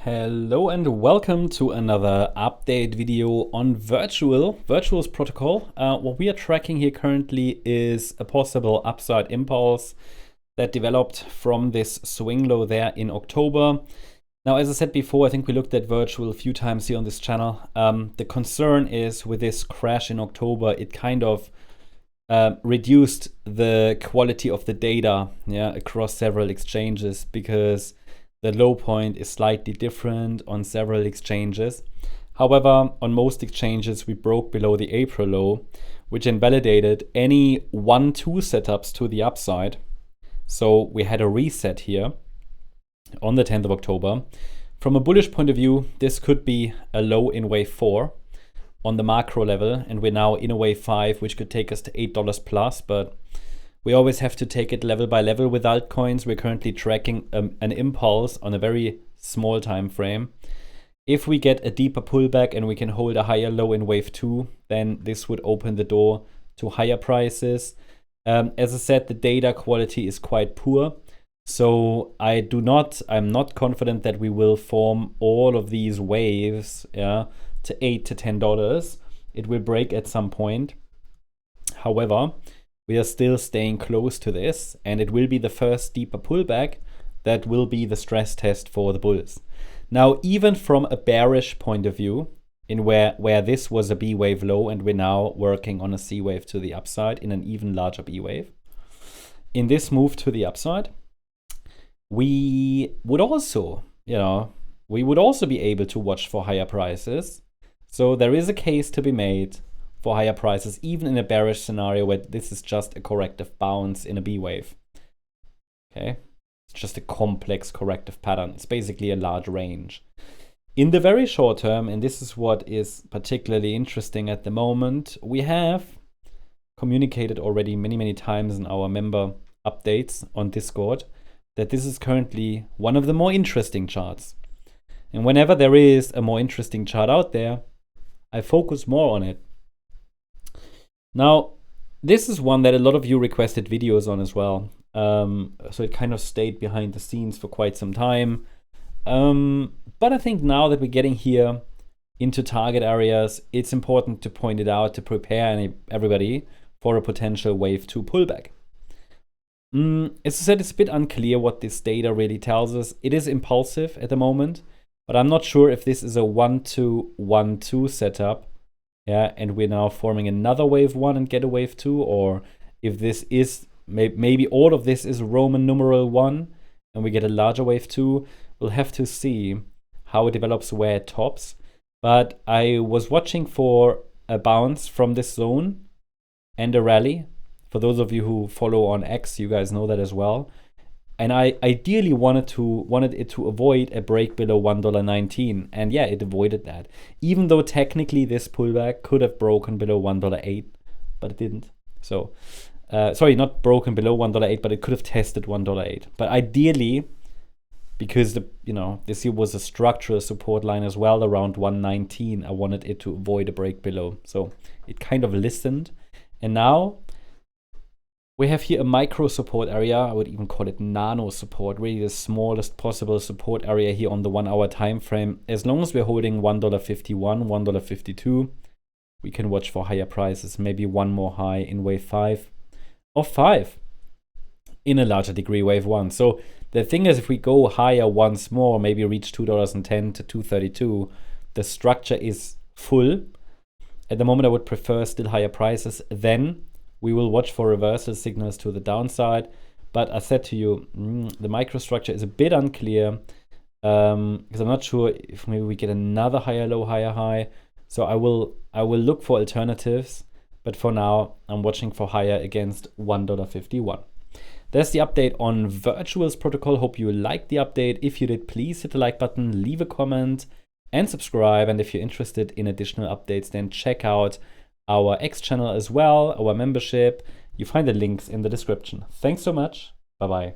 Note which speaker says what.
Speaker 1: Hello and welcome to another update video on Virtual's protocol. What we are tracking here currently is a possible upside impulse that developed from this swing low there in October. Now, as I said before, I think we looked at Virtual a few times here on this channel. The concern is with this crash in October, it kind of reduced the quality of the data across several exchanges, because the low point is slightly different on several exchanges. However, on most exchanges, we broke below the April low, which invalidated any 1-2 setups to the upside. So we had a reset here on the 10th of October. From a bullish point of view, this could be a low in wave 4 on the macro level, and we're now in a wave 5, which could take us to $8 plus, but we always have to take it level by level with altcoins. We're currently tracking an impulse on a very small time frame. If we get a deeper pullback and we can hold a higher low in wave 2, then this would open the door to higher prices. As I said, the data quality is quite poor. So I'm not confident that we will form all of these waves to $8 to $10. It will break at some point. However, we are still staying close to this, and it will be the first deeper pullback that will be the stress test for the bulls. Now, even from a bearish point of view, in where this was a B wave low and we're now working on a C wave to the upside in an even larger B wave, in this move to the upside, we would also be able to watch for higher prices. So there is a case to be made for higher prices, even in a bearish scenario where this is just a corrective bounce in a B wave. Okay, it's just a complex corrective pattern. It's basically a large range. In the very short term, and this is what is particularly interesting at the moment, we have communicated already many times in our member updates on Discord that this is currently one of the more interesting charts. And whenever there is a more interesting chart out there, I focus more on it. Now, this is one that a lot of you requested videos on as well. So it kind of stayed behind the scenes for quite some time. But I think now that we're getting here into target areas, it's important to point it out to prepare everybody for a potential wave 2 pullback. As I said, it's a bit unclear what this data really tells us. It is impulsive at the moment, but I'm not sure if this is a 1-2 setup. And we're now forming another wave 1 and get a wave 2, or if this is maybe all of this is Roman numeral 1 and we get a larger wave 2. We'll have to see how it develops, where it tops. But I was watching for a bounce from this zone and a rally. For those of you who follow on X, you guys know that as well. And I ideally wanted it to avoid a break below $1.19. And yeah, it avoided that. Even though technically this pullback could have broken below $1.08, but it didn't. So, sorry, not broken below $1.08, but it could have tested $1.08. But ideally, because this here was a structural support line as well around 119, I wanted it to avoid a break below. So it kind of listened. And now we have here a micro support area. I would even call it nano support, really the smallest possible support area here on the 1 hour time frame. As long as we're holding $1.51, $1.52, we can watch for higher prices, maybe one more high in wave 5 or 5 in a larger degree wave 1. So the thing is, if we go higher once more, maybe reach $2.10 to $2.32, the structure is full. At the moment, I would prefer still higher prices. Then we will watch for reversal signals to the downside. But I said to you, the microstructure is a bit unclear, because I'm not sure if maybe we get another higher low, higher high. So I will look for alternatives. But for now, I'm watching for higher against $1.51. That's the update on Virtual's protocol. Hope you liked the update. If you did, please hit the like button, leave a comment, and subscribe. And if you're interested in additional updates, then check out our X channel as well, our membership. You find the links in the description. Thanks so much. Bye-bye.